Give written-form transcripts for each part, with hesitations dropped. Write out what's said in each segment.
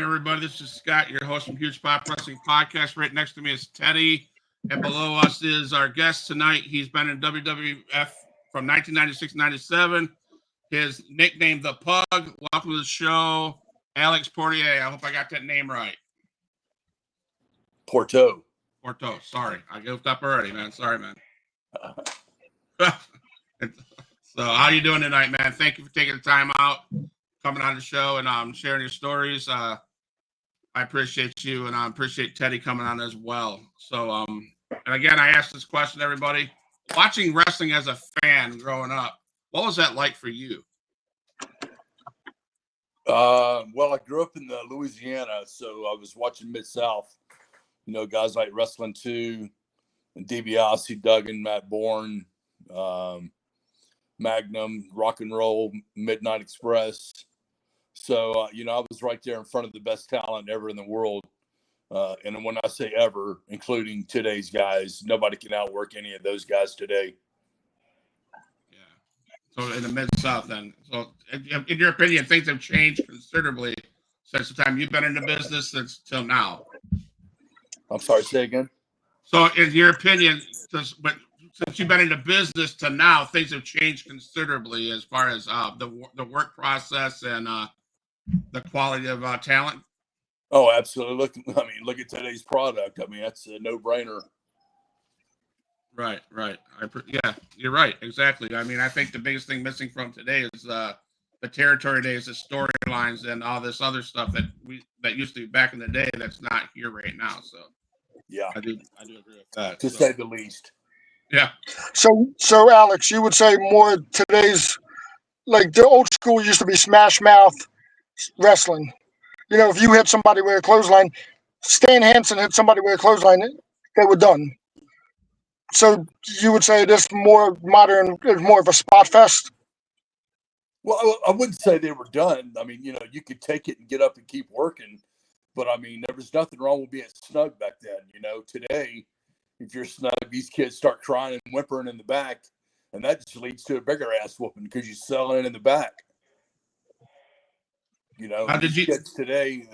everybody. This is Scott, your host from Huge Pop Wrestling Podcast. Right next to me is Teddy, and below us is our guest tonight. He's been in WWF from 1996-97. His nickname, the Pug. Welcome to the show, Alex Pourteau. I hope I got that name right. Pourteau. Sorry, I goofed up already, man. Sorry, man. So, how you doing tonight, man? Thank you for taking the time out, coming on the show, and sharing your stories. I appreciate you, and I appreciate Teddy coming on as well. So, and again, I asked this question, everybody. Watching wrestling as a fan growing up, what was that like for you? Well, I grew up in Louisiana, so I was watching Mid-South. You know, guys like Wrestling 2, and DiBiase, Duggan, Matt Bourne, Magnum, Rock and Roll, Midnight Express. So, you know, I was right there in front of the best talent ever in the world. And when I say ever, including today's guys, nobody can outwork any of those guys today. Yeah. So in the Mid-South then. So in your opinion, things have changed considerably since the time you've been in the business till now. I'm sorry, say again? So in your opinion, since you've been in the business to now, things have changed considerably as far as the work process and the quality of talent. Oh, absolutely. Look at today's product. I mean, that's a no-brainer. Right. Yeah, you're right. Exactly. I mean, I think the biggest thing missing from today is the territory days, the storylines, and all this other stuff that used to be back in the day that's not here right now. So yeah, I do agree with that. To say the least. Yeah. So Alex, you would say more today's, like the old school used to be smash mouth wrestling. You know, if you hit somebody with a clothesline, Stan Hansen hit somebody with a clothesline, they were done. So you would say this more modern is more of a spot fest? Well, I wouldn't say they were done. I mean, you know, you could take it and get up and keep working. But, I mean, there was nothing wrong with being snug back then. You know, today, if you're snug, these kids start crying and whimpering in the back. And that just leads to a bigger ass whooping because you're selling it in the back. You know, these kids today,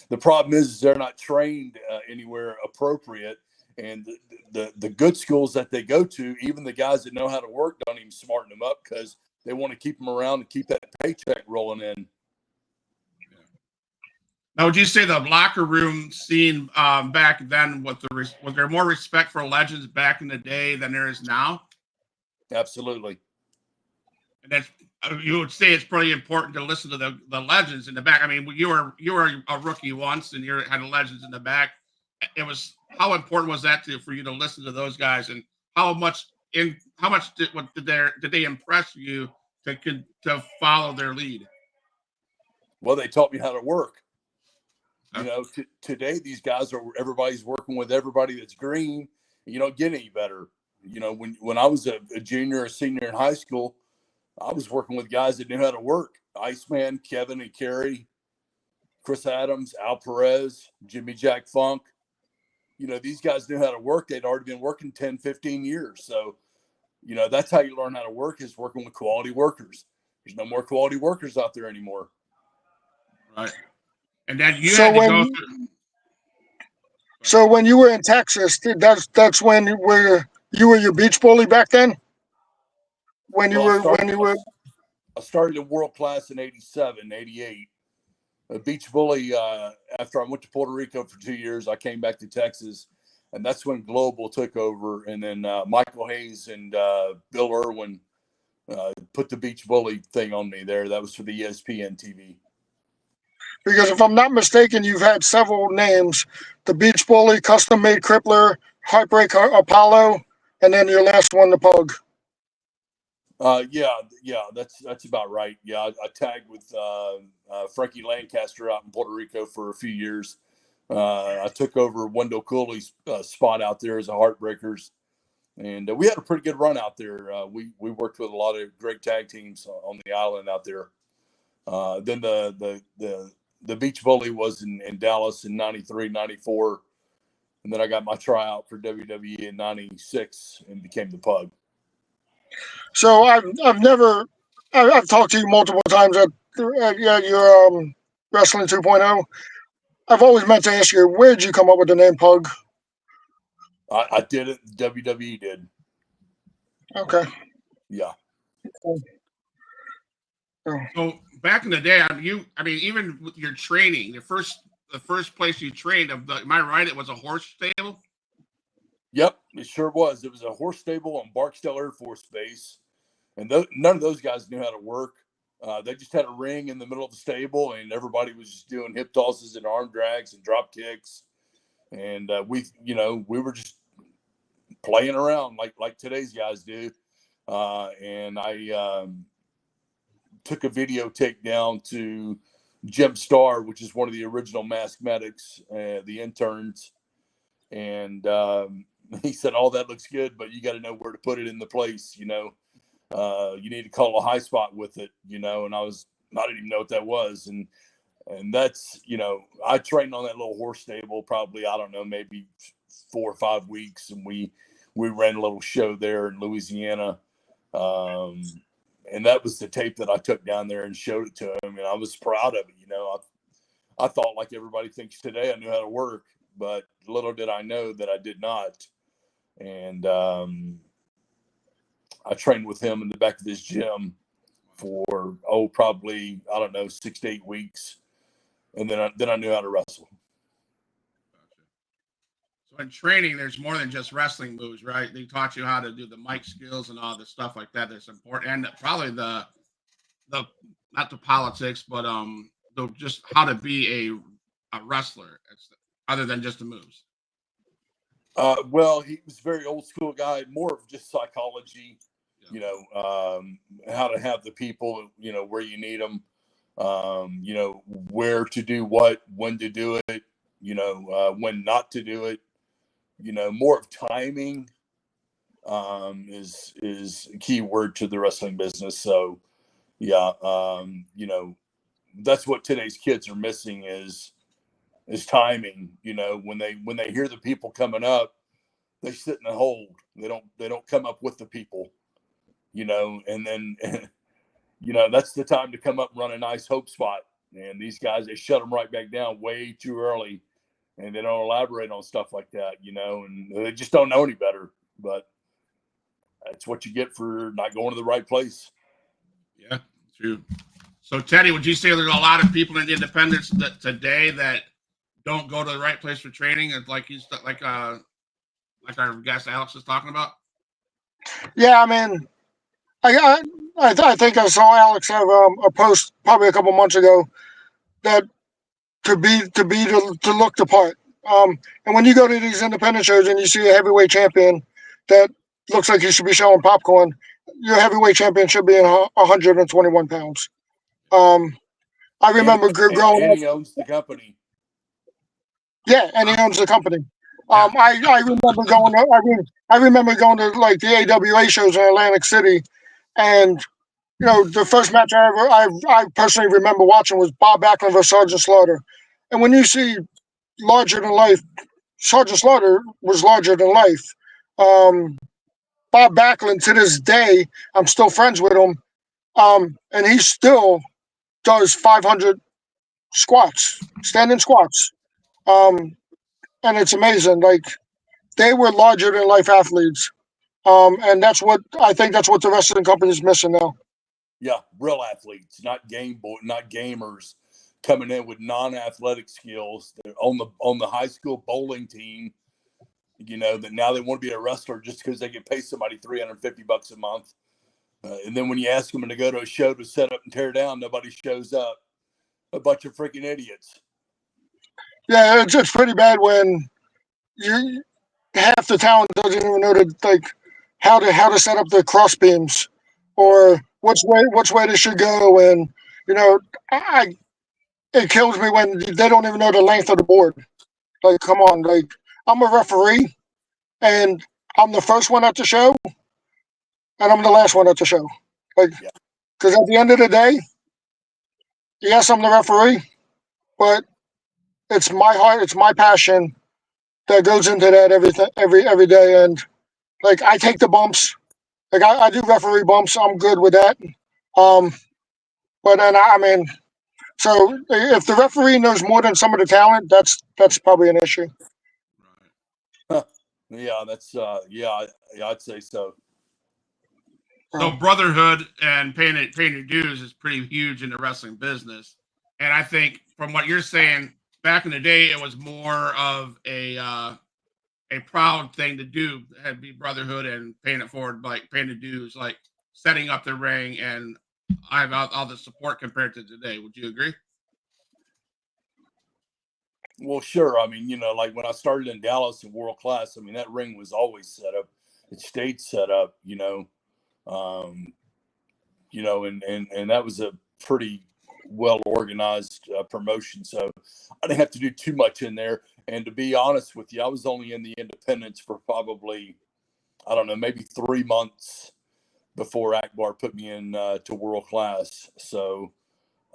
the problem is they're not trained anywhere appropriate. And the good schools that they go to, even the guys that know how to work don't even smarten them up because they want to keep them around and keep that paycheck rolling in. Now, would you say the locker room scene back then, was there more respect for legends back in the day than there is now? Absolutely. And that's, you would say it's pretty important to listen to the legends in the back. I mean, you were a rookie once, and you had legends in the back. How important was that for you to listen to those guys, and how much did they impress you to follow their lead? Well, they taught me how to work. You know, today these guys everybody's working with everybody that's green, and you don't get any better. You know, when I was a junior or senior in high school, I was working with guys that knew how to work. Iceman, Kevin and Kerry, Chris Adams, Al Perez, Jimmy Jack Funk. You know, these guys knew how to work. They'd already been working 10, 15 years. So, you know, that's how you learn how to work, is working with quality workers. There's no more quality workers out there anymore. Right. And then you had to go through. So when you were in Texas, that's when you were your beach bully back then? I started in World Class in 87, 88. A beach bully, after I went to Puerto Rico for 2 years, I came back to Texas, and that's when Global took over. And then Michael Hayes and Bill Irwin put the beach bully thing on me there. That was for the ESPN TV. Because if I'm not mistaken, you've had several names: the Beach Bully, Custom Made Crippler, Heartbreak Apollo, and then your last one, the Pug. Yeah, that's about right. Yeah, I tagged with Frankie Lancaster out in Puerto Rico for a few years. I took over Wendell Cooley's spot out there as a Heartbreakers, and we had a pretty good run out there. We worked with a lot of great tag teams on the island out there. Then the Beach Bully was in Dallas in 93, 94. And then I got my tryout for WWE in 96 and became the Pug. So I've talked to you multiple times at your Wrestling 2.0. I've always meant to ask you, where did you come up with the name Pug? I did it. WWE did. Okay. Yeah. So back in the day, even with your training, the first place you trained, am I right? It was a horse stable. Yep, it sure was. It was a horse stable on Barksdale Air Force Base, and none of those guys knew how to work. They just had a ring in the middle of the stable, and everybody was just doing hip tosses and arm drags and drop kicks, and we were just playing around like today's guys do. And I took a video take down to Jim Starr, which is one of the original mask medics, the interns, and he said, "All that looks good, but you got to know where to put it in the place. You need to call a high spot with it. And I didn't even know what that was, and that's I trained on that little horse stable probably, I don't know, maybe 4 or 5 weeks, and we ran a little show there in Louisiana. And that was the tape that I took down there and showed it to him, and I was proud of it. I thought, like everybody thinks today, I knew how to work, but little did I know that I did not. And I trained with him in the back of this gym for probably, I don't know, 6 to 8 weeks, and then I knew how to wrestle. So in training, there's more than just wrestling moves, right? They taught you how to do the mic skills and all the stuff like that. That's important, and probably the not the politics, but just how to be a wrestler, other than just the moves. Well, he was a very old school guy, more of just psychology, how to have the people, where you need them, where to do what, when to do it, when not to do it, more of timing is a key word to the wrestling business. So, yeah, that's what today's kids are missing is timing. When they hear the people coming up, they sit in a hold. They don't come up with the people, and then that's the time to come up and run a nice hope spot. And these guys, they shut them right back down way too early, and they don't elaborate on stuff like that, and they just don't know any better. But that's what you get for not going to the right place. Yeah, true. So Teddy, would you say there's a lot of people in independence today that don't go to the right place for training, and like our guest Alex is talking about? Yeah, I mean, I think I saw Alex have a post probably a couple months ago that to look the part. And when you go to these independent shows and you see a heavyweight champion that looks like he should be selling popcorn, your heavyweight champion should be in 121 pounds. I remember growing up. And he owns the company. Yeah, and he owns the company. I remember going to I remember going to like the AWA shows in Atlantic City, and the first match I personally remember watching was Bob Backlund versus Sergeant Slaughter. And when you see larger than life, Sergeant Slaughter was larger than life. Bob Backlund, to this day, I'm still friends with him, and he still does 500 squats, standing squats. And it's amazing. Like, they were larger than life athletes. And that's what the wrestling company is missing now. Yeah, real athletes, not gamers coming in with non-athletic skills. They're on the high school bowling team, that now they want to be a wrestler just because they can pay somebody $350 a month. And then when you ask them to go to a show to set up and tear down, nobody shows up. A bunch of freaking idiots. Yeah, it's pretty bad when half the talent doesn't even know how to set up the cross beams or which way they should go. And it kills me when they don't even know the length of the board. Like, come on, like, I'm a referee and I'm the first one at the show and I'm the last one at the show. Like, because at the end of the day, yes, I'm the referee, but it's my heart, it's my passion that goes into that every day. And like, I take the bumps. Like, I do referee bumps. I'm good with that. But then I mean, So if the referee knows more than some of the talent, that's probably an issue. Right. Yeah, that's yeah, I'd say so. So brotherhood and paying your dues is pretty huge in the wrestling business. And I think from what you're saying, back in the day, it was more of a proud thing to do, had be brotherhood and paying it forward, like paying the dues, like setting up the ring, and I have all the support compared to today. Would you agree? Well, sure. I mean, like when I started in Dallas in World Class, I mean that ring was always set up. It stayed set up. Um, and that was a pretty well organized promotion. So I didn't have to do too much in there. And to be honest with you, I was only in the independents for probably, I don't know, maybe 3 months before Akbar put me in to World Class. So,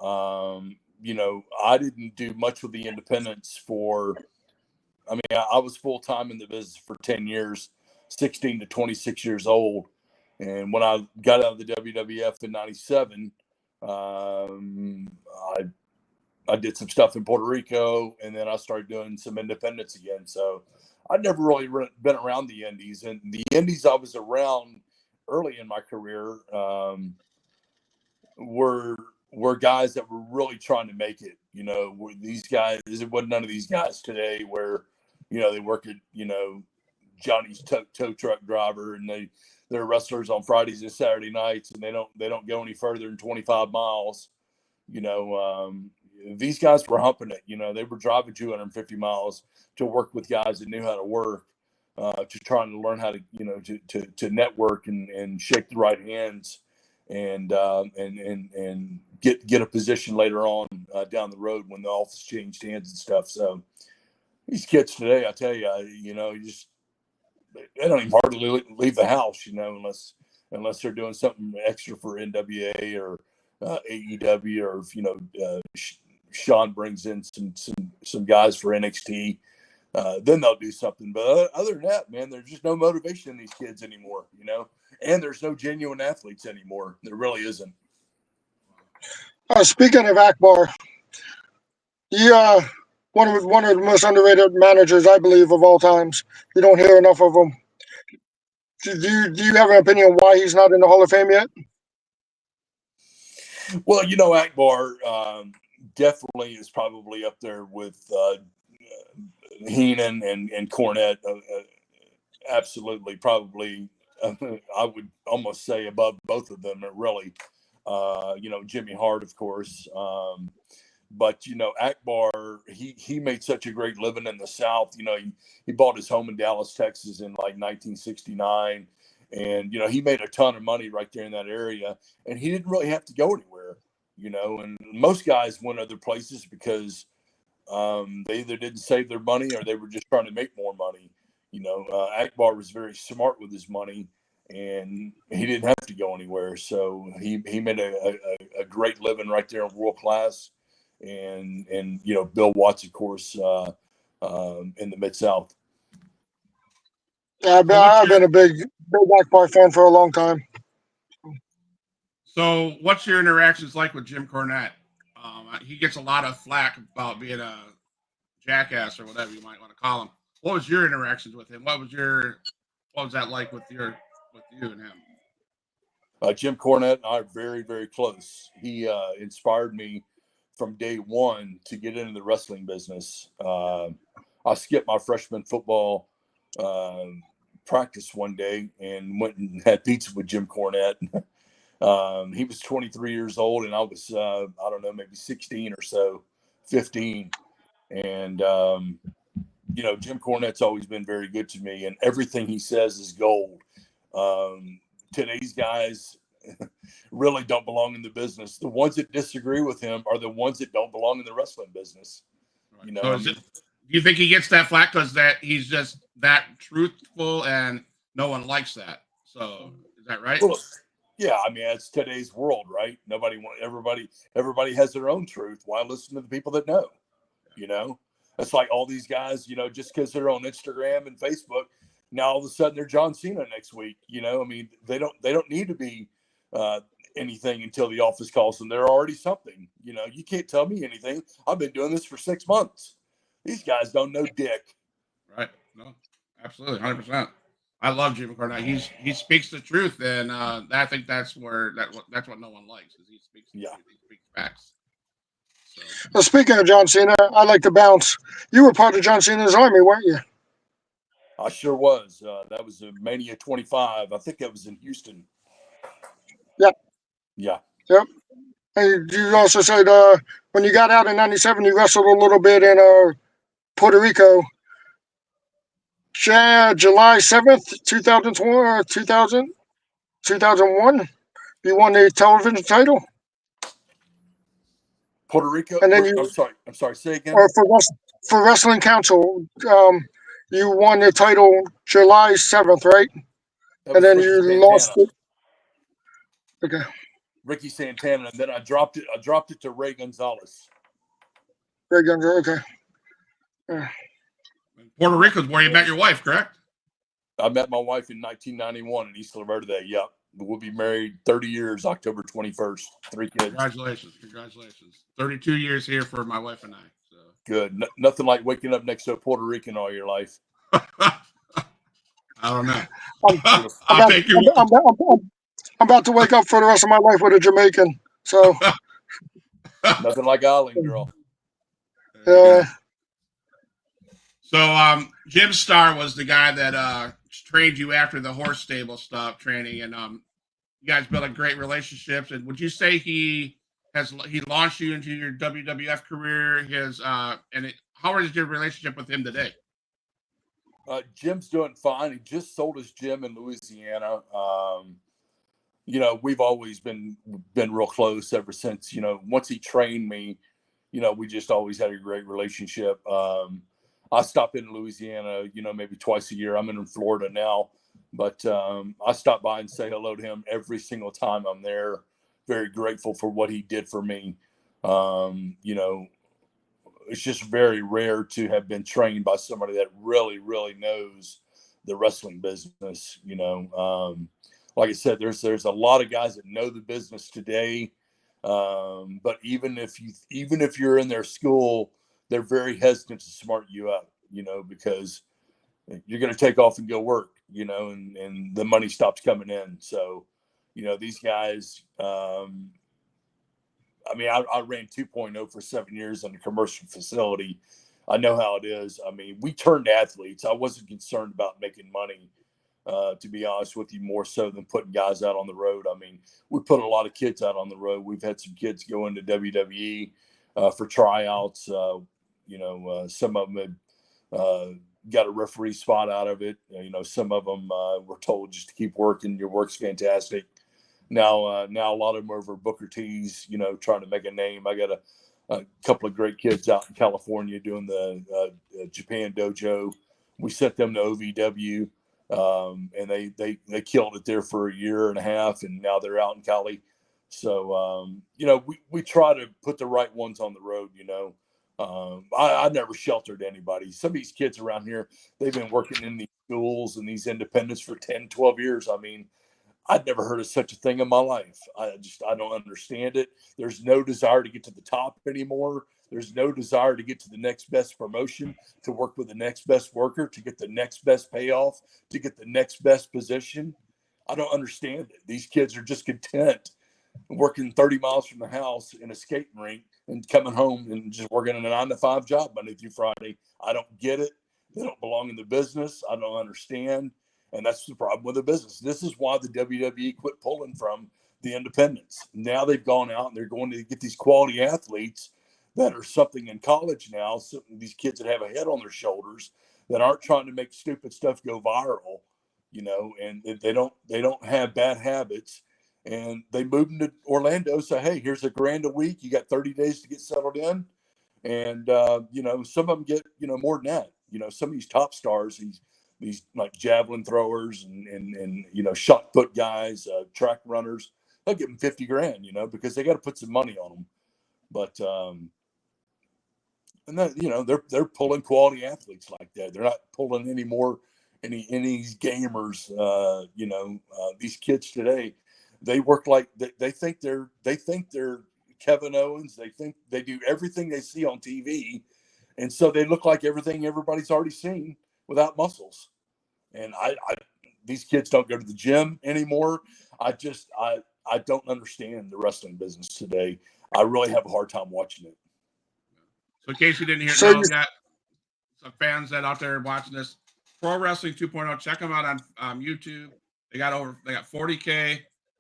I didn't do much with the independents I was full time in the business for 10 years, 16 to 26 years old. And when I got out of the WWF in '97, I did some stuff in Puerto Rico, and then I started doing some independents again. So I'd never really been around the indies, and the indies I was around early in my career were guys that were really trying to make it. Were these guys? It wasn't none of these guys today where they work at Johnny's tow truck driver, and they're wrestlers on Fridays and Saturday nights, and they don't go any further than 25 miles. These guys were humping it. They were driving 250 miles to work with guys that knew how to work, to trying to learn how to to network and shake the right hands, and get a position later on down the road when the office changed hands and stuff. So these kids today, I tell you, they don't even hardly leave the house, unless they're doing something extra for NWA or AEW, or if Sean brings in some guys for NXT, then they'll do something. But other than that, man, there's just no motivation in these kids anymore, and there's no genuine athletes anymore. There really isn't. Speaking of Akbar, he one of the most underrated managers, I believe, of all times. You don't hear enough of him. Do you have an opinion why he's not in the Hall of Fame yet? Well, Akbar definitely is probably up there with Heenan and Cornette. Absolutely, probably. I would almost say above both of them. Really, Jimmy Hart, of course. But Akbar, he made such a great living in the South. He bought his home in Dallas, Texas, in like 1969, and he made a ton of money right there in that area, and he didn't really have to go anywhere. And most guys went other places because they either didn't save their money or they were just trying to make more money. Akbar was very smart with his money, and he didn't have to go anywhere. So he made a great living right there in World Class. And Bill Watts, of course, in the Mid-South. Yeah, I've been a big Akbar fan for a long time. So what's your interactions like with Jim Cornette? He gets a lot of flack about being a jackass or whatever you might want to call him. What was your interactions with him? What was that like with you and him? Jim Cornette and I are very, very close. He inspired me from day one to get into the wrestling business. I skipped my freshman football practice one day and went and had pizza with Jim Cornette. He was 23 years old, and I was, I don't know, maybe 16 or so, 15. And, Jim Cornette's always been very good to me, and everything he says is gold. Today's guys really don't belong in the business. The ones that disagree with him are the ones that don't belong in the wrestling business. Right. So do you think he gets that flack because that he's just that truthful and no one likes that? So is that right? Well, yeah, I mean, it's today's world, right? Everybody has their own truth. Why listen to the people that know? It's like all these guys, just because they're on Instagram and Facebook, now all of a sudden they're John Cena next week. I mean, they don't need to be anything until the office calls them. They're already something. You know, you can't tell me anything. I've been doing this for 6 months. These guys don't know dick. Right. No, absolutely. 100%. I love Jim Cornette. He speaks the truth. And I think that's that's what no one likes is he speaks the truth. He speaks facts. So. Speaking of John Cena, I like to bounce. You were part of John Cena's army, weren't you? I sure was. That was a Mania 25. I think that was in Houston. Yep. Yeah. Yep. And you also said when you got out in '97, you wrestled a little bit in Puerto Rico. July 7th, 2001, 2001, you won the television title. Puerto Rico. And then I'm sorry. Say again. Or for Wrestling Council, you won the title July 7th, right? And then you lost it. Okay. Ricky Santana, and then I dropped it. I dropped it to Ray Gonzalez. Ray Gonzalez. Okay. Puerto Rico is where you met your wife, correct? I met my wife in 1991 in East La Verde. Yep. We'll be married 30 years, October 21st. 3 kids. Congratulations. 32 years here for my wife and I. So. Good. Nothing like waking up next to a Puerto Rican all your life. I don't know. I'm about to wake up for the rest of my life with a Jamaican. So nothing like Island Girl. So Jim Starr was the guy that trained you after the horse stable stuff training, and you guys built a great relationships. And would you say he launched you into your WWF career? How is your relationship with him today? Jim's doing fine. He just sold his gym in Louisiana. You know, we've always been real close ever since. You know, once he trained me, you know, we just always had a great relationship. I stop in Louisiana, you know, maybe twice a year. I'm in Florida now, but I stop by and say hello to him every single time I'm there. Very grateful for what he did for me. You know, it's just very rare to have been trained by somebody that really, really knows the wrestling business. You know, like I said, there's a lot of guys that know the business today. But even if you're in their school, they're very hesitant to smart you up, you know, because you're going to take off and go work, you know, and the money stops coming in. So, you know, these guys, I mean, I ran 2.0 for 7 years in a commercial facility. I know how it is. I mean, we turned athletes. I wasn't concerned about making money, to be honest with you, more so than putting guys out on the road. I mean, we put a lot of kids out on the road. We've had some kids go into WWE for tryouts. You know, some of them had got a referee spot out of it. You know, some of them were told just to keep working. Your work's fantastic. Now a lot of them are over Booker T's, you know, trying to make a name. I got a couple of great kids out in California doing the Japan dojo. We sent them to OVW, and they killed it there for a year and a half, and now they're out in Cali. So, you know, we try to put the right ones on the road, you know. I never sheltered anybody. Some of these kids around here, they've been working in these schools and these independents for 10, 12 years. I mean, I'd never heard of such a thing in my life. I don't understand it. There's no desire to get to the top anymore. There's no desire to get to the next best promotion, to work with the next best worker, to get the next best payoff, to get the next best position. I don't understand it. These kids are just content working 30 miles from the house in a skating rink and coming home and just working in a 9-to-5 job Monday through Friday. I don't get it. They don't belong in the business. I don't understand. And that's the problem with the business. This is why the WWE quit pulling from the independents. Now they've gone out and they're going to get these quality athletes that are something in college now. So these kids that have a head on their shoulders that aren't trying to make stupid stuff go viral, you know, and they don't have bad habits. And they moved into Orlando. So, hey, here's $1,000 a week. You got 30 days to get settled in. And, you know, some of them get, you know, more than that. You know, some of these top stars, these like javelin throwers and you know, shot put guys, track runners, they'll give them $50,000, you know, because they got to put some money on them. But, and that, you know, they're pulling quality athletes like that. They're not pulling any gamers, you know, these kids today. they work like they think they're Kevin Owens. They think they do everything they see on TV, and so they look like everything everybody's already seen without muscles. And I these kids don't go to the gym anymore. I don't understand the wrestling business today. I really have a hard time watching it. So in case you didn't hear, So we got some fans that out there watching this. Pro Wrestling 2.0. Check them out on YouTube. They got 40K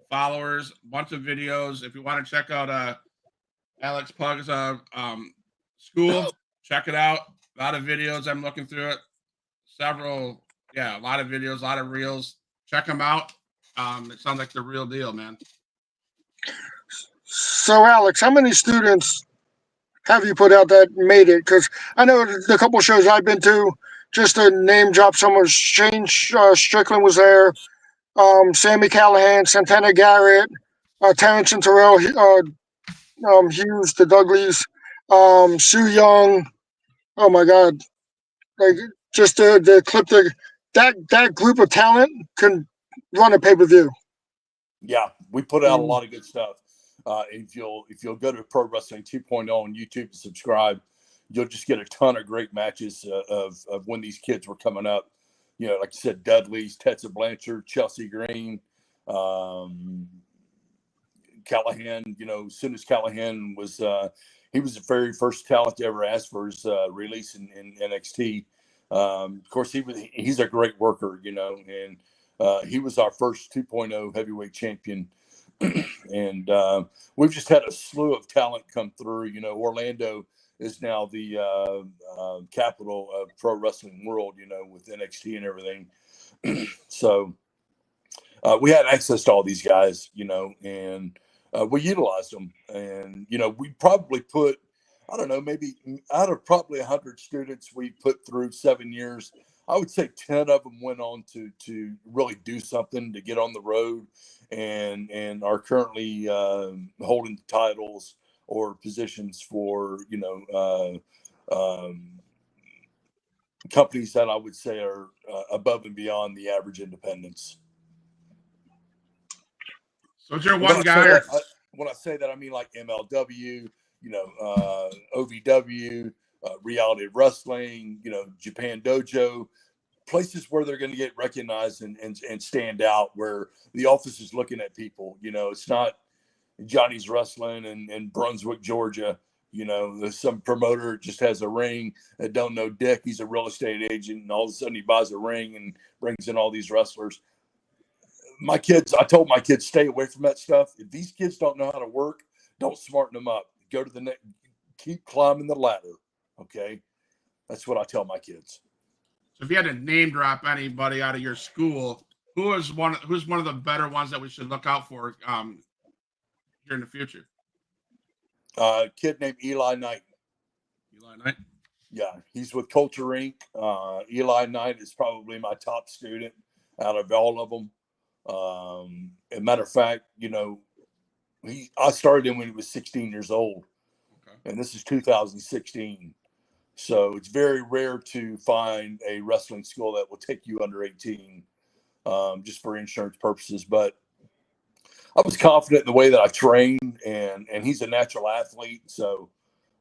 followers, a bunch of videos. If you want to check out Alex Pug's school, check it out. A lot of videos. I'm looking through it. A lot of videos, a lot of reels. Check them out. It sounds like the real deal, man. So, Alex, how many students have you put out that made it? Because I know the couple shows I've been to, just to name drop someone, Shane Strickland was there, Sammy Callahan, Santana Garrett, Terrence and Terrell Hughes, the Dudleys, Sue Young. Oh my God! Like just the clip that group of talent can run a pay-per-view. Yeah, we put out a lot of good stuff. If you'll go to Pro Wrestling 2.0 on YouTube and subscribe, you'll just get a ton of great matches of when these kids were coming up. You know, like I said, Dudley's, Tessa Blanchard, Chelsea Green, Callahan. You know, as soon as Callahan was, he was the very first talent to ever ask for his release in NXT. Of course, he's a great worker, you know, and he was our first 2.0 heavyweight champion. And we've just had a slew of talent come through. You know, Orlando is now the capital of pro wrestling world, you know, with NXT and everything. So we had access to all these guys, you know, and we utilized them. And, you know, we probably put, I don't know, maybe out of probably 100 students we put through 7 years, I would say 10 of them went on to really do something, to get on the road, and are currently holding titles or positions for, you know, companies that I would say are above and beyond the average independents. So is there one guy? When I say that, I mean like MLW, you know, OVW, Reality Wrestling, you know, Japan Dojo, places where they're going to get recognized and stand out, where the office is looking at people. You know, it's not Johnny's Wrestling in Brunswick, Georgia. You know, there's some promoter just has a ring that don't know dick. He's a real estate agent, and all of a sudden he buys a ring and brings in all these wrestlers. I told my kids, stay away from that stuff. If these kids don't know how to work, don't smarten them up. Go to the next, keep climbing the ladder. Okay. That's what I tell my kids. So if you had to name drop anybody out of your school, who's one of the better ones that we should look out for here in the future? A kid named Eli Knight. Eli Knight? Yeah, he's with Culture Inc. Eli Knight is probably my top student out of all of them. As a matter of fact, you know, I started him when he was 16 years old. Okay. And this is 2016. So it's very rare to find a wrestling school that will take you under 18, just for insurance purposes. But I was confident in the way that I trained, and he's a natural athlete. So,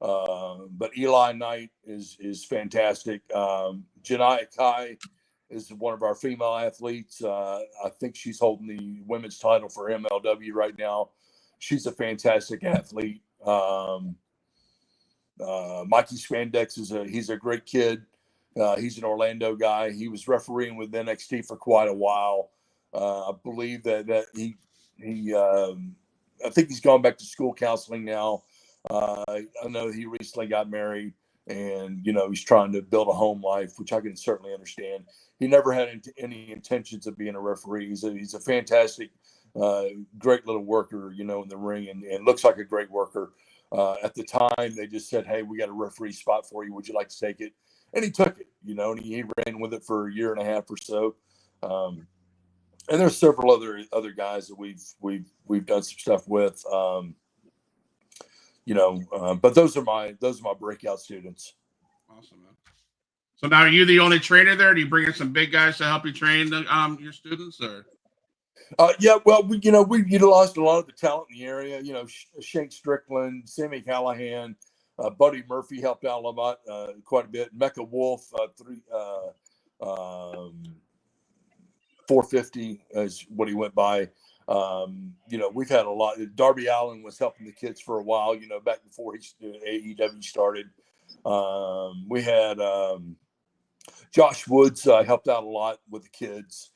but Eli Knight is fantastic. Janaya Kai is one of our female athletes. I think she's holding the women's title for MLW right now. She's a fantastic athlete. Mikey Spandex he's a great kid. He's an Orlando guy. He was refereeing with NXT for quite a while. I believe that he I think he's gone back to school counseling now. I know he recently got married, and, you know, he's trying to build a home life, which I can certainly understand. He never had any intentions of being a referee. He's a fantastic, great little worker, you know, in the ring, and looks like a great worker. At the time, they just said, "Hey, we got a referee spot for you. Would you like to take it?" And he took it, you know, and he ran with it for a year and a half or so. And there's several other guys that we've done some stuff with, you know. But those are my breakout students. Awesome, man. So now, are you the only trainer there? Do you bring in some big guys to help you train your students, or? Yeah, well, we utilized a lot of the talent in the area. Shane Strickland, Sammy Callahan, Buddy Murphy helped out a lot, quite a bit. Mecca Wolf, 450 is what he went by. We've had a lot. Darby Allen was helping the kids for a while. Back before AEW started. We had Josh Woods helped out a lot with the kids.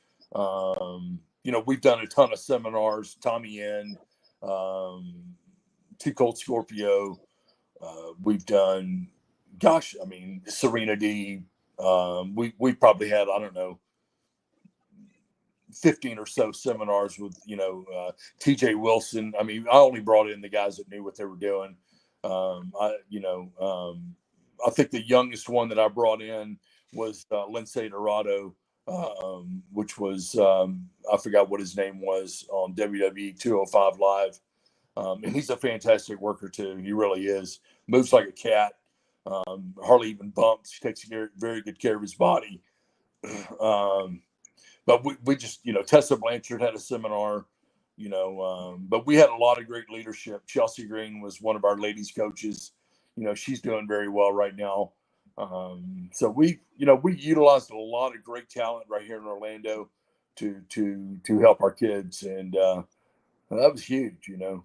We've done a ton of seminars. Tommy N, Too Cold Scorpio. We've done, Serena D. We probably had, I don't know, 15 or so seminars with, TJ Wilson. I only brought in the guys that knew what they were doing. I think the youngest one that I brought in was Lindsay Dorado, which was, I forgot what his name was on WWE 205 Live. And he's a fantastic worker too. He really is. Moves like a cat. Hardly even bumps. He takes very good care of his body. But we just, Tessa Blanchard had a seminar, but we had a lot of great leadership. Chelsea Green was one of our ladies coaches. She's doing very well right now. So we utilized a lot of great talent right here in Orlando to help our kids. And that was huge, Yeah.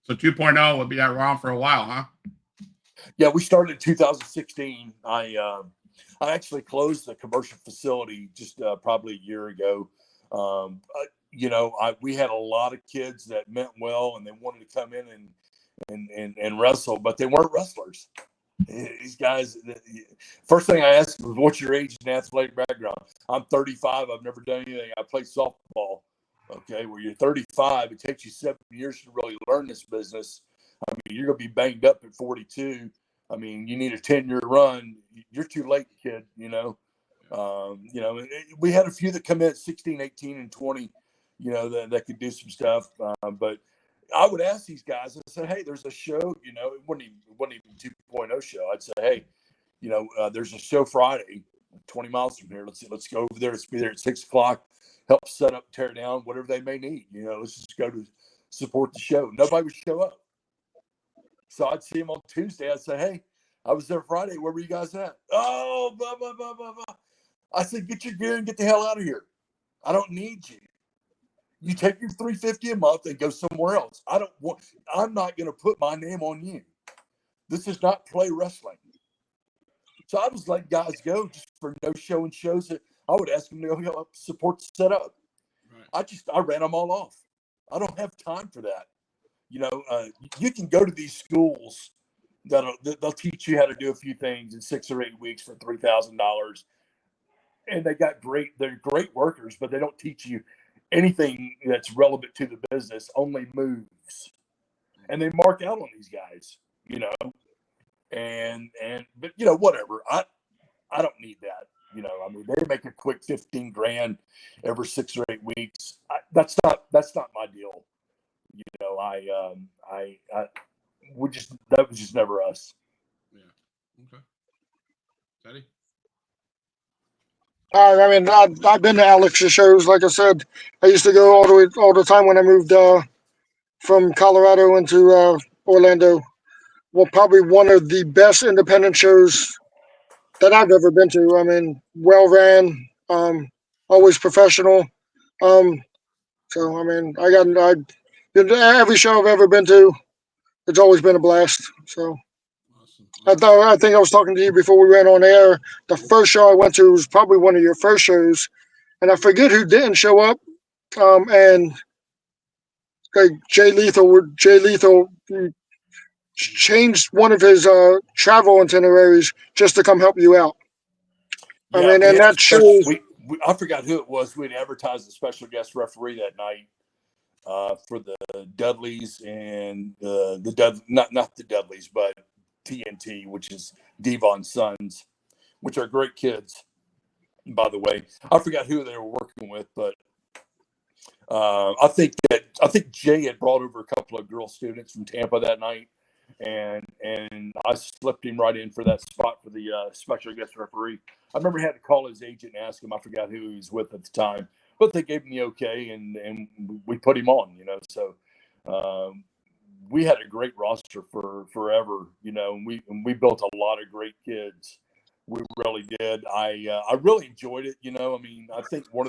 So 2.0 would be around for a while, huh? Yeah, we started in 2016. I actually closed the commercial facility just probably a year ago. We had a lot of kids that meant well and they wanted to come in and wrestle, but they weren't wrestlers. These guys, first thing I asked was, what's your age and athletic background? I'm 35. I've never done anything. I played softball. Okay, well, you're 35. It takes you 7 years to really learn this business. You're going to be banged up at 42. You need a 10-year run. You're too late, kid, we had a few that come in at 16, 18, and 20, that could do some stuff. But I would ask these guys, I said, hey, there's a show, it wasn't even 2.0 show. I'd say, hey, there's a show Friday, 20 miles from here. Let's go over there. Let's be there at 6:00. Help set up, tear down, whatever they may need. Let's just go to support the show. Nobody would show up. So I'd see him on Tuesday. I'd say, hey, I was there Friday. Where were you guys at? Oh, blah, blah, blah, blah, blah. I said, get your gear and get the hell out of here. I don't need you. You take your $350 a month and go somewhere else. I'm not going to put my name on you. This is not play wrestling. So I was letting guys go just for no show and shows that I would ask them to go help support the setup. Right. I ran them all off. I don't have time for that. You can go to these schools they'll teach you how to do a few things in 6 or 8 weeks for $3,000. And they're great workers, but they don't teach you anything that's relevant to the business, only moves. And they mark out on these guys, but whatever. I don't need that. They make a quick $15,000 every 6 or 8 weeks. That's not my deal. That was just never us. Yeah. Okay. Teddy? I've been to Alex's shows. Like I said, I used to go all the time when I moved from Colorado into Orlando. Well, probably one of the best independent shows that I've ever been to. Well ran, always professional. Every show I've ever been to, it's always been a blast. So. Awesome. I think I was talking to you before we went on air. The first show I went to was probably one of your first shows, and I forget who didn't show up. And like Jay Lethal changed one of his travel itineraries just to come help you out. Yeah, and that shows. I forgot who it was. We'd advertised a special guest referee that night for the Dudleys and not the Dudleys, but TNT, which is Devon's sons, which are great kids, by the way. I forgot who they were working with, but I think Jay had brought over a couple of girl students from Tampa that night, and I slipped him right in for that spot for the special guest referee. I remember I had to call his agent and ask him. I forgot who he was with at the time, but they gave him the okay, and we put him on, So we had a great roster for forever, and we built a lot of great kids. We really did. I really enjoyed it. I think one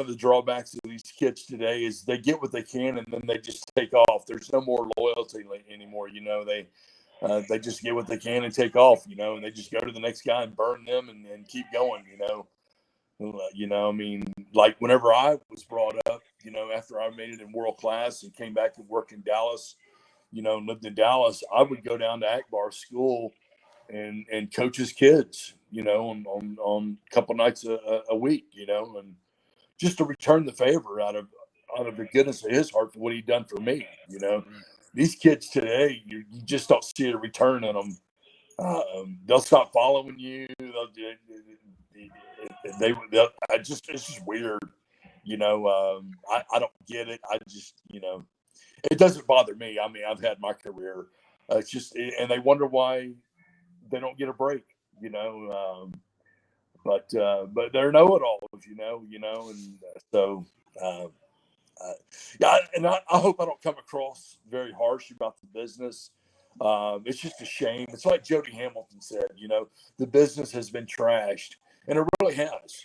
of the drawbacks of these kids today is they get what they can and then they just take off. There's no more loyalty anymore. They just get what they can and take off, and they just go to the next guy and burn them and keep going, like whenever I was brought up, after I made it in world class and came back and worked in Dallas, and lived in Dallas, I would go down to Akbar school and coach his kids, on a couple nights a week, and just to return the favor out of the goodness of his heart for what he'd done for me. These kids today, you just don't see a return in them. They'll stop following you. It's just weird. I don't get it. I just, it doesn't bother me. I mean, I've had my career. It's just, and they wonder why they don't get a break, but they're know-it-alls, and so, yeah, and I hope I don't come across very harsh about the business. It's just a shame. It's like Jody Hamilton said, the business has been trashed, and it really has.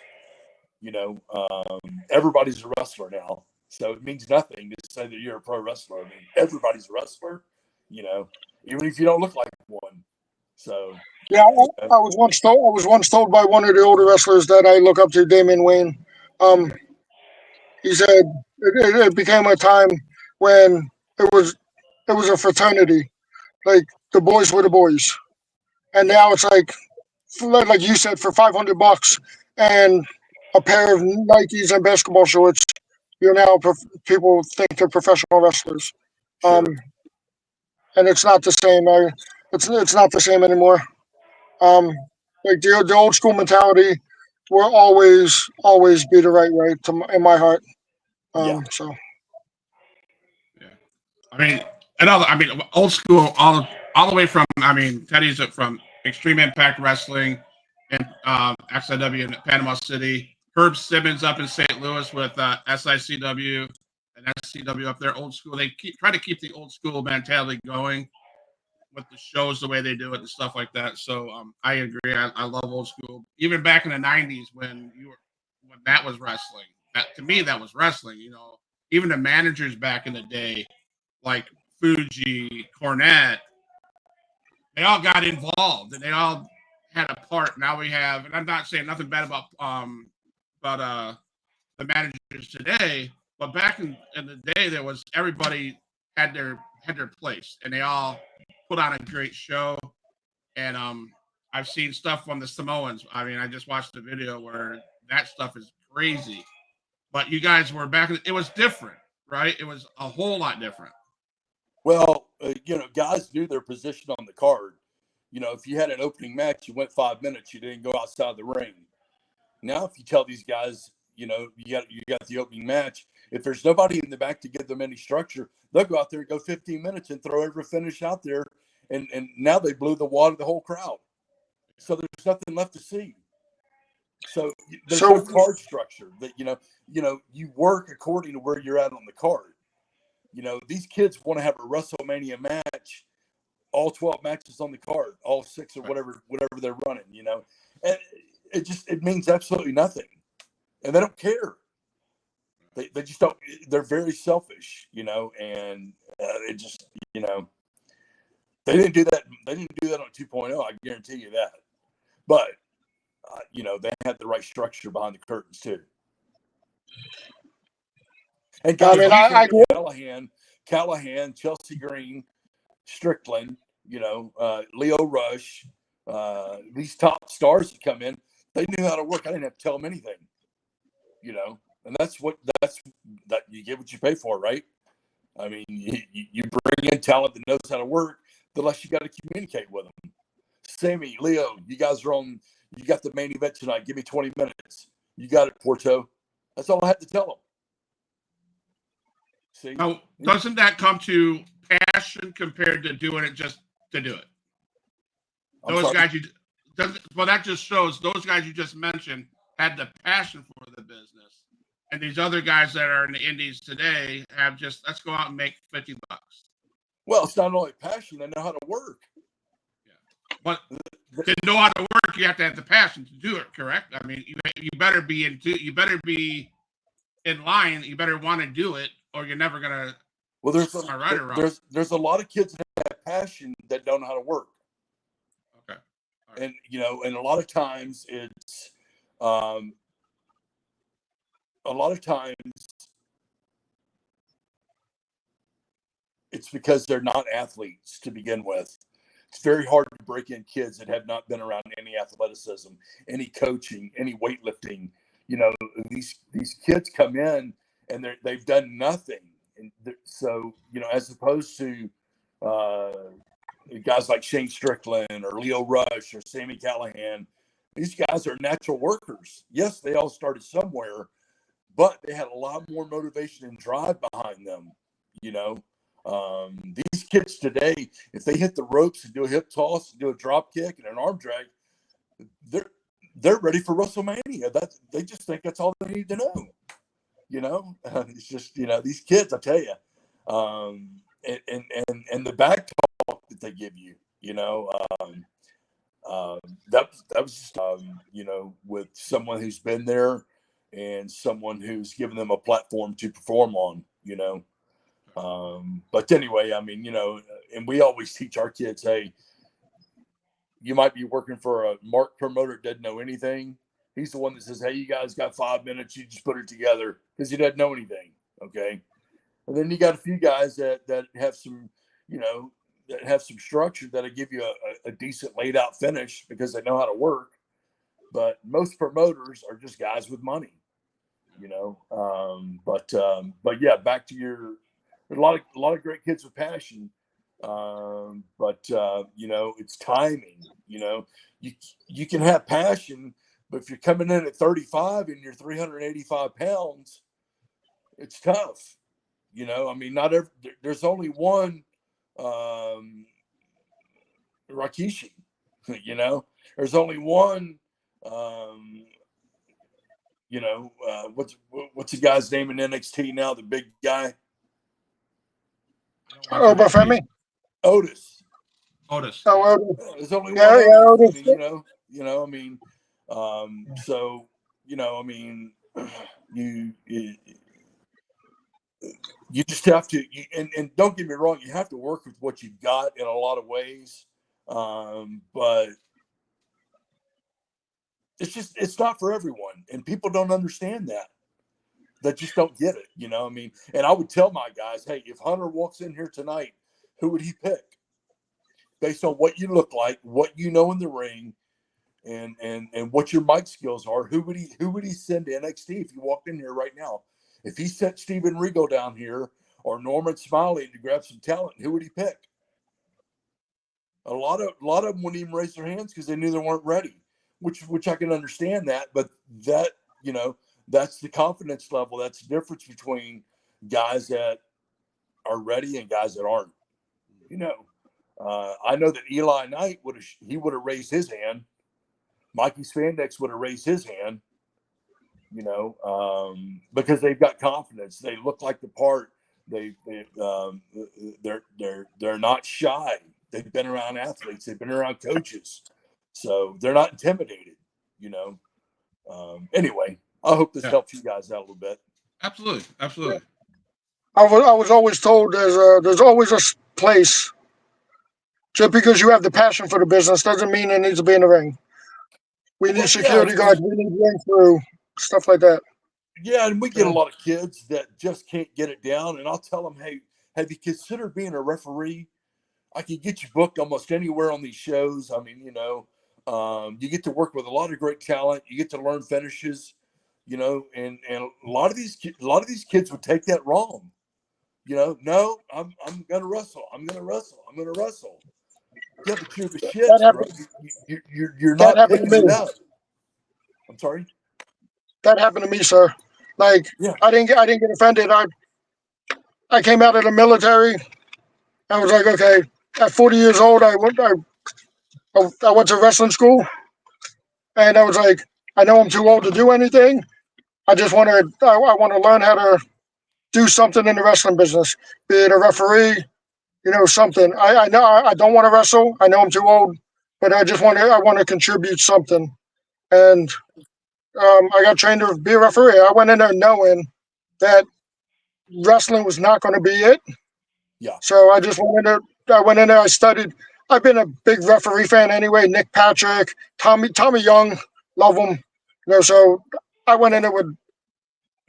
Everybody's a wrestler now, so it means nothing to say that you're a pro wrestler. I mean, everybody's a wrestler, even if you don't look like one. So yeah, I was once told by one of the older wrestlers that I look up to, Damian Wayne. He said it became a time when it was a fraternity, like the boys were the boys, and now it's like you said, for $500 and a pair of Nikes and basketball shorts, you're now people think they're professional wrestlers. sure. And it's not the same. It's not the same anymore. Um, like the old school mentality will always be the right way in my heart. Yeah. So Yeah. Old school, all the way from, Teddy's from Extreme Impact Wrestling and XIW in Panama City. Herb Simmons up in St. Louis with SICW and SCW up there. Old school. They try to keep the old school mentality going with the shows the way they do it and stuff like that. So I agree. I love old school. Even back in the '90s when that was wrestling. That, to me, that was wrestling. Even the managers back in the day, like Fuji, Cornette, they all got involved and they all had a part. Now we have, and I'm not saying nothing bad about the managers today, but back in the day, there was everybody had their place, and they all put on a great show. And I've seen stuff from the Samoans. I just watched a video where that stuff is crazy. But you guys were back. It was different, right? It was a whole lot different. Well, guys knew their position on the card. If you had an opening match, you went 5 minutes, you didn't go outside the ring. Now, if you tell these guys, you got the opening match, if there's nobody in the back to give them any structure, they'll go out there and go 15 minutes and throw every finish out there. And now they blew the wad of the whole crowd. So there's nothing left to see. So there's no card structure that, you work according to where you're at on the card. These kids want to have a WrestleMania match, all 12 matches on the card, all 6 or whatever they're running, and it means absolutely nothing. And they don't care. They just don't, they're very selfish, and it just, they didn't do that. They didn't do that on 2.0. I guarantee you that. But, they had the right structure behind the curtains too. And guys, Callahan, Chelsea Green, Strickland, Leo Rush, these top stars that come in, they knew how to work. I didn't have to tell them anything, and that's you get what you pay for, right? I mean, you bring in talent that knows how to work, the less you got to communicate with them. Sammy, Leo, you guys are on. You got the main event tonight. Give me 20 minutes. You got it, Pourteau. That's all I had to tell them. See? Now, doesn't that come to passion compared to doing it just to do it? That just shows those guys you just mentioned had the passion for the business. And these other guys that are in the indies today have just, let's go out and make $50. Well, it's not only passion; they know how to work. Yeah, but to know how to work, you have to have the passion to do it. Correct? I mean, you better be in line. You better want to do it, or you're never gonna. Well, there's a lot of kids that have passion that don't know how to work. Okay. Right. And and a lot of times it's it's because they're not athletes to begin with. It's very hard to break in kids that have not been around any athleticism, any coaching, any weightlifting. These kids come in and they've done nothing. And so, as opposed to guys like Shane Strickland or Leo Rush or Sammy Callahan, these guys are natural workers. Yes, they all started somewhere, but they had a lot more motivation and drive behind them. These kids today, if they hit the ropes and do a hip toss and do a drop kick and an arm drag, they're ready for WrestleMania. They just think that's all they need to know. It's just these kids, I tell you, and the back talk that they give you, that was just, with someone who's been there and someone who's given them a platform to perform on, but anyway, I mean, and we always teach our kids, hey, you might be working for a mark promoter that doesn't know anything. He's the one that says, hey, you guys got 5 minutes, you just put it together, because he doesn't know anything. Okay. And then you got a few guys that have some, that have some structure that'll give you a decent laid out finish because they know how to work. But most promoters are just guys with money, but yeah, back to your, a lot of great kids with passion. But it's timing. You can have passion, but if you're coming in at 35 and you're 385 pounds, it's tough. I mean, there's only one Rikishi. There's only one. What's the guy's name in NXT now? The big guy. Femi. Otis. Oh, Otis. There's only one. Otis. I mean, so I mean, you just have to, and don't get me wrong, you have to work with what you've got in a lot of ways, but it's not for everyone, and people don't understand that. They just don't get it, I mean, and I would tell my guys, hey, if Hunter walks in here tonight, who would he pick? Based on what you look like, what you know in the ring, and what your mic skills are, who would he send to NXT if he walked in here right now? If he sent Steven Rico down here or Norman Smiley to grab some talent, who would he pick? A lot of them wouldn't even raise their hands because they knew they weren't ready, which I can understand that, but that, that's the confidence level. That's the difference between guys that are ready and guys that aren't. I know that Eli Knight would have raised his hand. Mikey Spandex would have raised his hand. Because they've got confidence. They look like the part. They're not shy. They've been around athletes. They've been around coaches, so they're not intimidated. Anyway, I hope this helps you guys out a little bit. Absolutely. Yeah. I was always told there's always a place. Just because you have the passion for the business doesn't mean it needs to be in the ring. We need security guards. We need ring crew, stuff like that. Yeah, and we get a lot of kids that just can't get it down. And I'll tell them, hey, have you considered being a referee? I can get you booked almost anywhere on these shows. I mean, you get to work with a lot of great talent. You get to learn finishes, and a lot of these kids would take that wrong. No, I'm gonna wrestle. I'm gonna wrestle. Yeah, but you're the shit. You're not picking it up. I'm sorry. That happened to me, sir. Like, yeah. I didn't get offended. I came out of the military. I was like, okay. At 40 years old, I went to wrestling school, and I was like, I know I'm too old to do anything, I just want to. I want to learn how to do something in the wrestling business, be it a referee, something. I know I don't want to wrestle. I know I'm too old, but I just want to. I want to contribute something, and I got trained to be a referee. I went in there knowing that wrestling was not going to be it. Yeah. So I just went in there. I went in there. I studied. I've been a big referee fan anyway. Nick Patrick, Tommy Young, love him. So I went in there with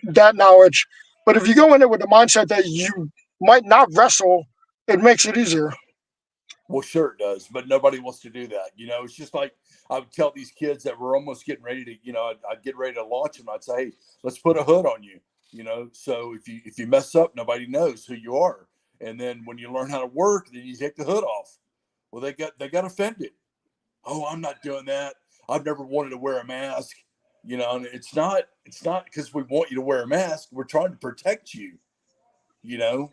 that knowledge. But if you go in there with the mindset that you might not wrestle, it makes it easier. Well, sure it does, but nobody wants to do that. It's just like I would tell these kids that were almost getting ready to, I'd get ready to launch them. I'd say, hey, let's put a hood on you, so if you mess up, nobody knows who you are. And then when you learn how to work, then you take the hood off. Well, they got offended. Oh, I'm not doing that. I've never wanted to wear a mask, and it's not because we want you to wear a mask. We're trying to protect you. You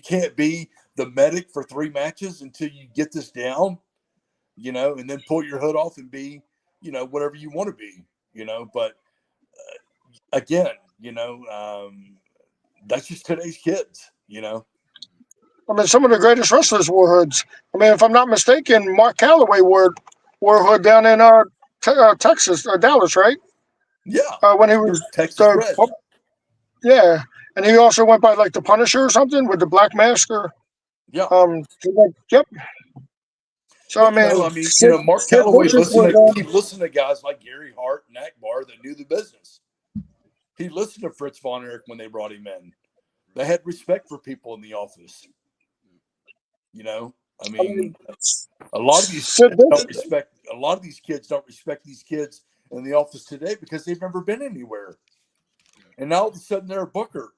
can't be the medic for 3 matches until you get this down, and then pull your hood off and be, whatever you want to be, but again, that's just today's kids, I mean, some of the greatest wrestlers wore hoods. I mean, if I'm not mistaken, Mark Calloway wore a hood down in Texas, Dallas, right? Yeah. When he was Texas Red. Yeah, and he also went by like the Punisher or something with the black mask. Or Yeah. Yep. So but, Mark Calloway he listened to guys like Gary Hart and Akbar that knew the business. He listened to Fritz Von Erich when they brought him in. They had respect for people in the office. A lot of these kids don't respect. A lot of these kids don't respect these kids in the office today because they've never been anywhere. And now all of a sudden they're a booker.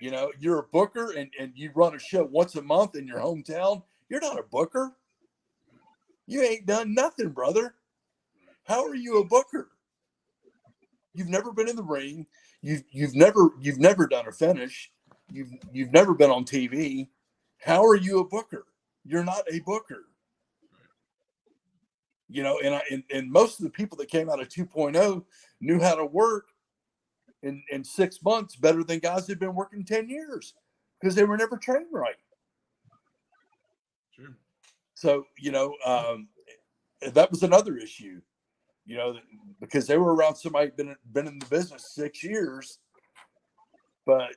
You're a booker and you run a show once a month in your hometown. You're not a booker. You ain't done nothing, brother. How are you a booker? You've never been in the ring. You've never done a finish. You've never been on TV. How are you a booker? You're not a booker. And most of the people that came out of 2.0 knew how to work in 6 months better than guys who've been working 10 years because they were never trained right. Sure. So, that was another issue, because they were around somebody been in the business 6 years, but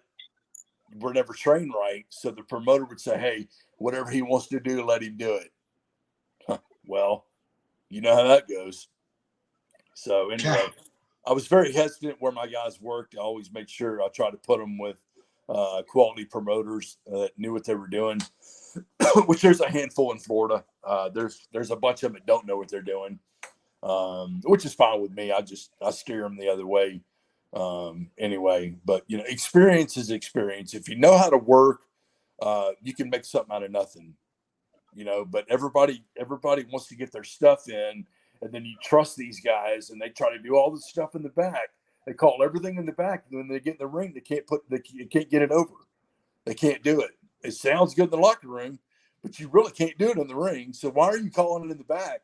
were never trained right. So the promoter would say, hey, whatever he wants to do, let him do it. Well, you know how that goes. So anyway, I was very hesitant where my guys worked. I always made sure I tried to put them with quality promoters that knew what they were doing, which there's a handful in Florida. There's a bunch of them that don't know what they're doing, which is fine with me. I steer them the other way anyway. But, experience is experience. If you know how to work, you can make something out of nothing, but everybody wants to get their stuff in. And then you trust these guys, and they try to do all this stuff in the back. They call everything in the back. And when they get in the ring, they can't get it over. They can't do it. It sounds good in the locker room, but you really can't do it in the ring. So why are you calling it in the back?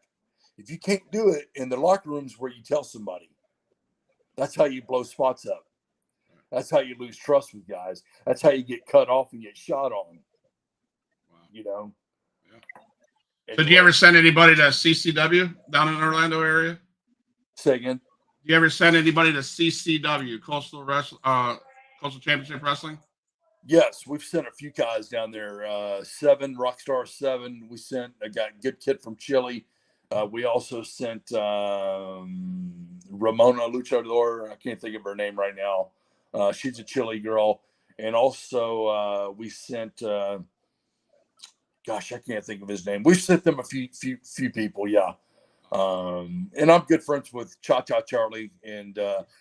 If you can't do it in the locker rooms where you tell somebody, that's how you blow spots up. That's how you lose trust with guys. That's how you get cut off and get shot on. Wow. So do you ever send anybody to CCW down in the Orlando area? Say again? Do you ever send anybody to CCW, Coastal Championship Wrestling? Yes, we've sent a few guys down there. Rockstar 7. We sent a good kid from Chile. We also sent Ramona Luchador. I can't think of her name right now. She's a Chile girl. And also we sent gosh, I can't think of his name. We've sent them a few people, yeah. And I'm good friends with Cha Cha Charlie, and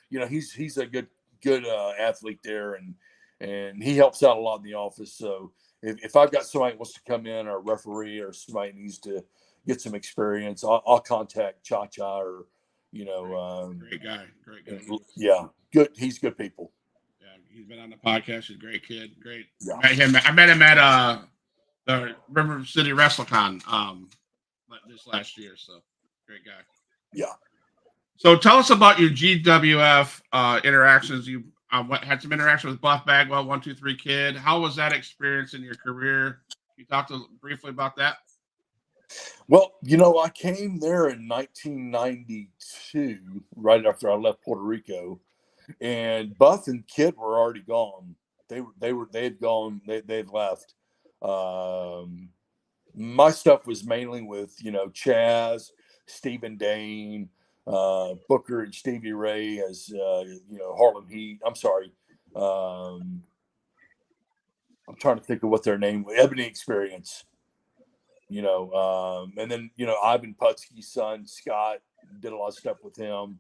he's a good athlete there, and he helps out a lot in the office. So if I've got somebody who wants to come in, or a referee, or somebody needs to get some experience, I'll contact Cha Cha, or great guy. Yeah, good. He's good people. Yeah, he's been on the podcast. He's a great kid. Great. Yeah. I met him at the River City WrestleCon this last year. So great guy. Yeah. So tell us about your GWF interactions. You had some interaction with Buff Bagwell, 123 Kid. How was that experience in your career? You talked briefly about that. Well, I came there in 1992, right after I left Puerto Rico, and Buff and Kid were already gone. They had gone. They had left. My stuff was mainly with Chaz, Stephen Dane, Booker, and Stevie Ray as Harlem Heat. I'm sorry. I'm trying to think of what their name was. Ebony Experience. And then Ivan Putski's son Scott did a lot of stuff with him.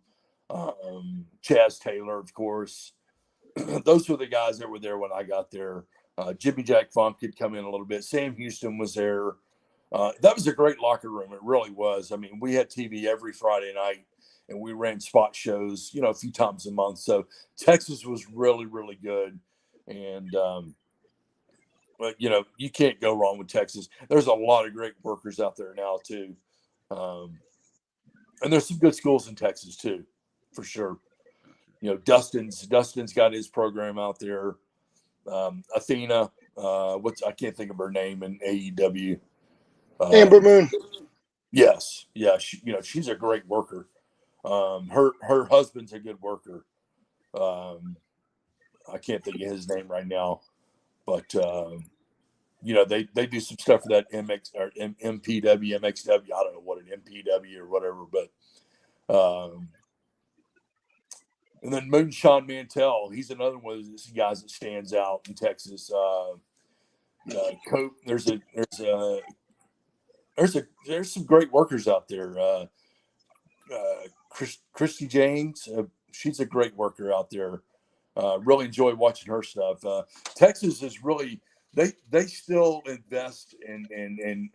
Chaz Taylor, of course. Those were the guys that were there when I got there. Jimmy Jack Funk had come in a little bit. Sam Houston was there. That was a great locker room. It really was. I mean, we had TV every Friday night, and we ran spot shows, a few times a month. So Texas was really, really good. And, but you can't go wrong with Texas. There's a lot of great workers out there now too. And there's some good schools in Texas too, for sure. Dustin's got his program out there. Athena, I can't think of her name in AEW. Amber Moon. Yes. Yeah. She's a great worker. Her husband's a good worker. I can't think of his name right now, but they do some stuff for that MX or MPW, MXW. I don't know what an MPW or whatever, but and then Moonshine Mantell, he's another one of those guys that stands out in Texas. There's some great workers out there. Christy James, she's a great worker out there. Really enjoy watching her stuff. Texas is really they still invest in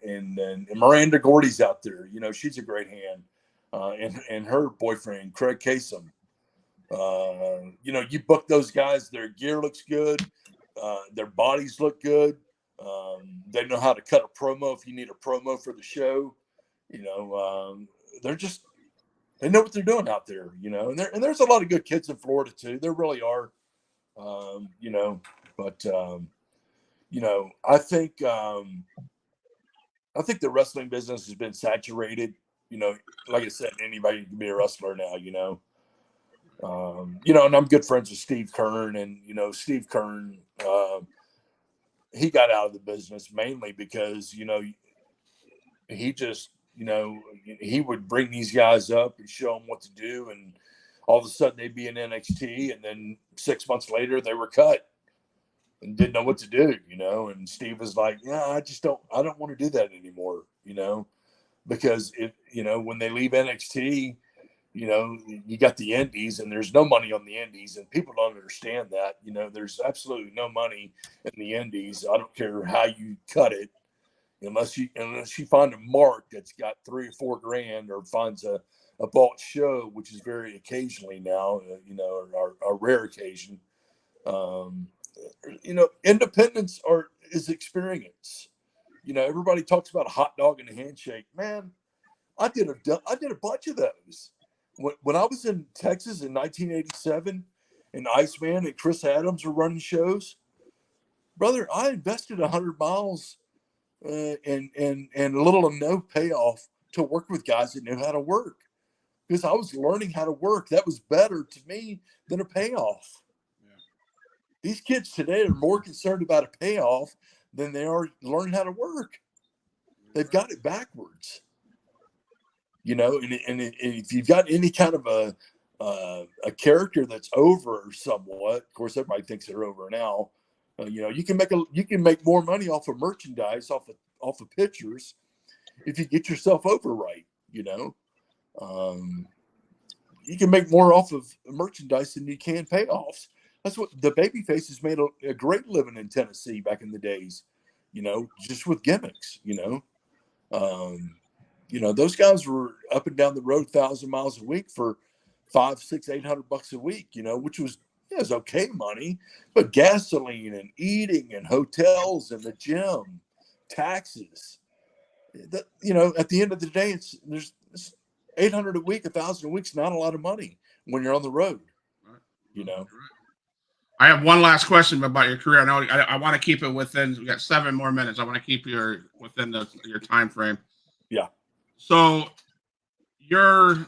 Miranda Gordy's out there. She's a great hand, and her boyfriend Craig Kasem. You book those guys, their gear looks good, their bodies look good. They know how to cut a promo if you need a promo for the show. They know what they're doing out there, and there's a lot of good kids in Florida too. There really are, but I think the wrestling business has been saturated. Like I said, anybody can be a wrestler now, and I'm good friends with Steve Kern, and Steve Kern, he got out of the business mainly because he just he would bring these guys up and show them what to do, and all of a sudden they'd be in NXT, and then 6 months later they were cut and didn't know what to do, and Steve was like, yeah, I don't want to do that anymore, because when they leave NXT, you got the indies, and there's no money on the indies, and people don't understand that. There's absolutely no money in the indies. I don't care how you cut it, unless you find a mark that's got $3 or $4 grand, or finds a bought show, which is very occasionally now, or a rare occasion. Independence is experience. Everybody talks about a hot dog and a handshake. Man, I did a bunch of those. When I was in Texas in 1987, and Iceman and Chris Adams were running shows, brother, I invested 100 miles and a little to no payoff to work with guys that knew how to work, because I was learning how to work. That was better to me than a payoff. Yeah. These kids today are more concerned about a payoff than they are learning how to work. They've got it backwards. And if you've got any kind of a character that's over somewhat, of course, everybody thinks they're over now. You can make more money off of merchandise, off of pictures, if you get yourself over right. You can make more off of merchandise than you can payoffs. That's what the babyfaces made a great living in Tennessee back in the days. Just with gimmicks. Those guys were up and down the road 1,000 miles a week for $500, $600, $800 a week, which was okay money, but gasoline and eating and hotels and the gym, taxes, at the end of the day, $800 a week, $1,000 a week's not a lot of money when you're on the road. You know. I have one last question about your career. I know I want to keep it within. We got 7 more minutes. I want to keep within your time frame. Yeah. So your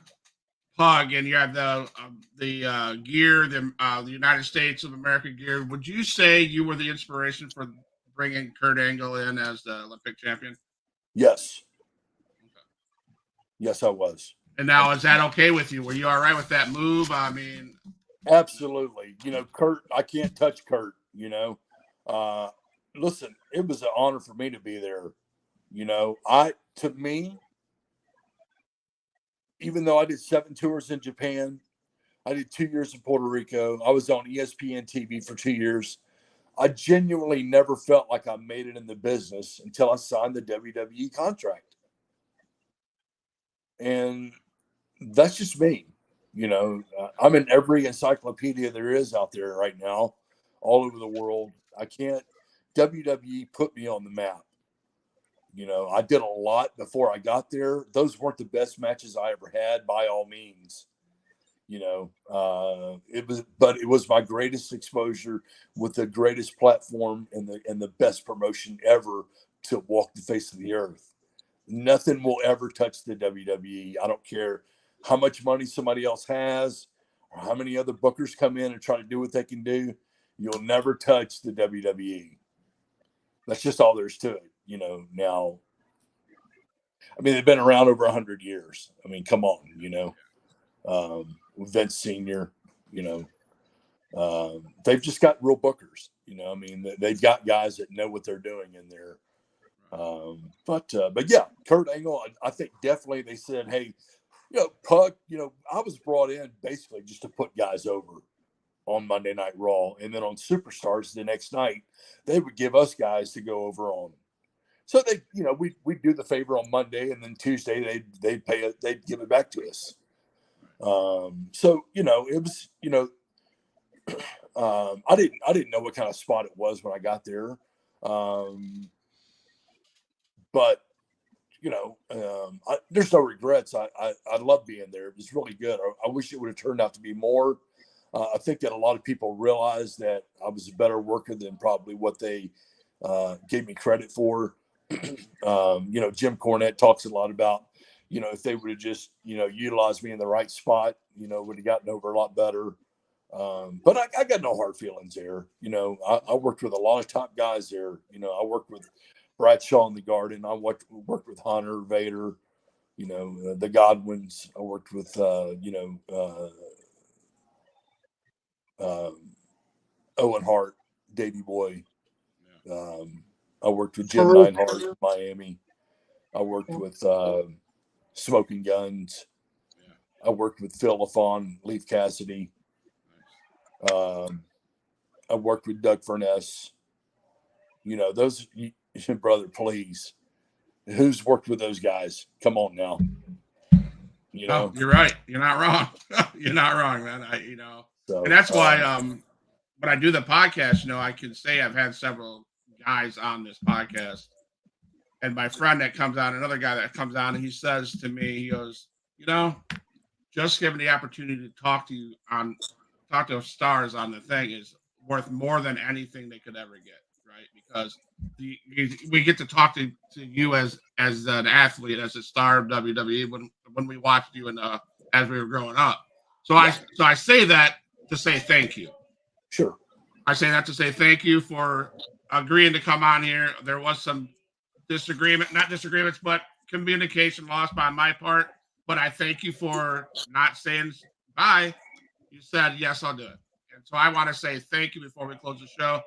PUG and you have the gear, the United States of America gear. Would you say you were the inspiration for bringing Kurt Angle in as the Olympic champion? Yes. Okay. Yes, I was. And now, is that okay with you? Were you all right with that move? I mean, absolutely. You know, Kurt, I can't touch Kurt, you know. Listen, it was an honor for me to be there. You know, to me, even though I did 7 tours in Japan, I did 2 years in Puerto Rico. I was on ESPN TV for 2 years. I genuinely never felt like I made it in the business until I signed the WWE contract. And that's just me. You know, I'm in every encyclopedia there is out there right now, all over the world. WWE put me on the map. You know, I did a lot before I got there. Those weren't the best matches I ever had, by all means. You know, it was my greatest exposure with the greatest platform and the best promotion ever to walk the face of the earth. Nothing will ever touch the WWE. I don't care how much money somebody else has or how many other bookers come in and try to do what they can do. You'll never touch the WWE. That's just all there's to it. You know, now, I mean, they've been around over 100 years. I mean, come on, you know, Vince Sr., you know, they've just got real bookers, you know, I mean, they've got guys that know what they're doing in there. But yeah, Kurt Angle, I think definitely they said, hey, you know, PUG, you know, I was brought in basically just to put guys over on Monday Night Raw. And then on Superstars the next night, they would give us guys to go over on. So they, you know, we'd do the favor on Monday, and then Tuesday they'd pay it, they'd give it back to us. So, you know, it was, you know, I didn't know what kind of spot it was when I got there. But, you know, there's no regrets. I love being there. It was really good. I wish it would have turned out to be more. I think that a lot of people realized that I was a better worker than probably what they gave me credit for. You know, Jim Cornette talks a lot about, you know, if they would have just, you know, utilized me in the right spot, you know, would have gotten over a lot better. But I got no hard feelings there. You know, I worked with a lot of top guys there. You know, I worked with Bradshaw in the Garden. I worked with Hunter, Vader, you know, the Godwins. I worked with, you know, Owen Hart, Davey Boy. I worked with Jim Neidhart in Miami. I worked with Smoking Guns. I worked with Phil LaFawn, Leif Cassidy. I worked with Doug Furness. You know, those, brother, please. Who's worked with those guys? Come on now. You know, you're right. You're not wrong. You're not wrong, man. You know, so, and that's why when I do the podcast, you know, I can say I've had several guys on this podcast. And my friend that comes on, another guy that comes on, and he says to me, he goes, you know, just given the opportunity to talk to stars on the thing is worth more than anything they could ever get, right? Because we get to talk to you as an athlete, as a star of WWE when we watched you as we were growing up. So I say that to say thank you. Sure. I say that to say thank you for agreeing to come on here. There was some not disagreements, but communication lost by my part. But I thank you for not saying bye. You said, yes, I'll do it. And so I want to say thank you before we close the show.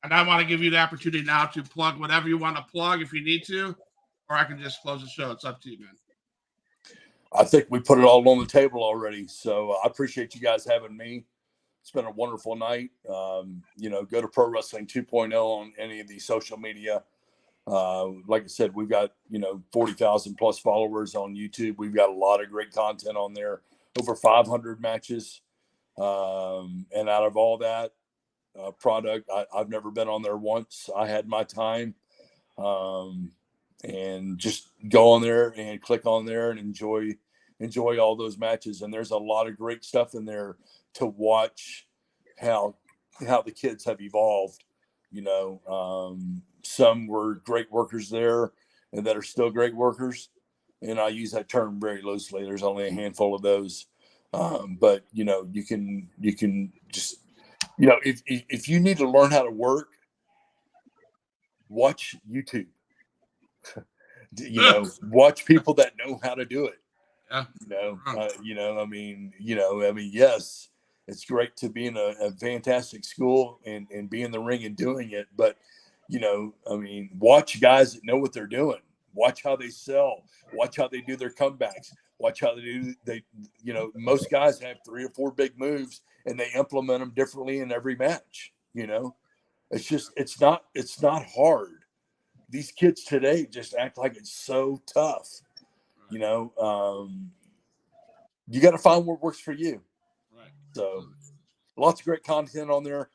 And I want to give you the opportunity now to plug whatever you want to plug if you need to, or I can just close the show. It's up to you, man. I think we put it all on the table already. So I appreciate you guys having me. It's been a wonderful night. You know, go to Pro Wrestling 2.0 on any of the social media. Like I said, we've got, you know, 40,000 plus followers on YouTube. We've got a lot of great content on there, over 500 matches. And out of all that product, I've never been on there once. I had my time. And just go on there and click on there and enjoy enjoy all those matches. And there's a lot of great stuff in there to watch how the kids have evolved. Some were great workers there and that are still great workers. And I use that term very loosely. There's only a handful of those. But you can just, if you need to learn how to work, watch YouTube. Watch people that know how to do it. Yes, it's great to be in a fantastic school and be in the ring and doing it. But, watch guys that know what they're doing. Watch how they sell. Watch how they do their comebacks. Watch how most guys have 3 or 4 big moves and they implement them differently in every match. It's not hard. These kids today just act like it's so tough. You got to find what works for you. Right. So lots of great content on there.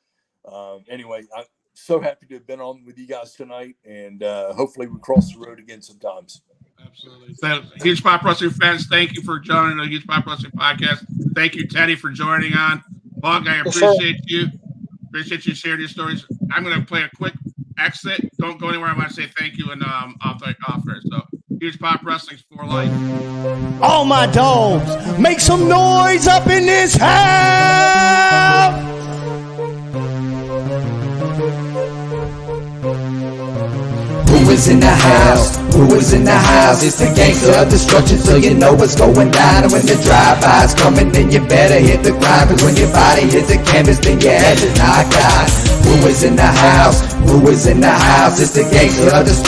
Anyway, I'm so happy to have been on with you guys tonight, and hopefully we cross the road again sometimes. Absolutely. So, Huge Pop Wrestling fans, thank you for joining the Huge Pop Wrestling podcast. Thank you, Teddy, for joining on. Pug, I appreciate you. Appreciate you sharing your stories. I'm going to play a quick exit. Don't go anywhere. I want to say thank you, and I'll take off here. So, Huge Pop Wrestling's for life. All my dogs, make some noise up in this house. Who is in the house? Who is in the house? It's the gangster of destruction, so you know what's going down. And when the drive-by's coming, then you better hit the grind. Cause when your body hits the canvas, then your head is knocked out. Who is in the house? Who is in the house? It's the gangster of destruction.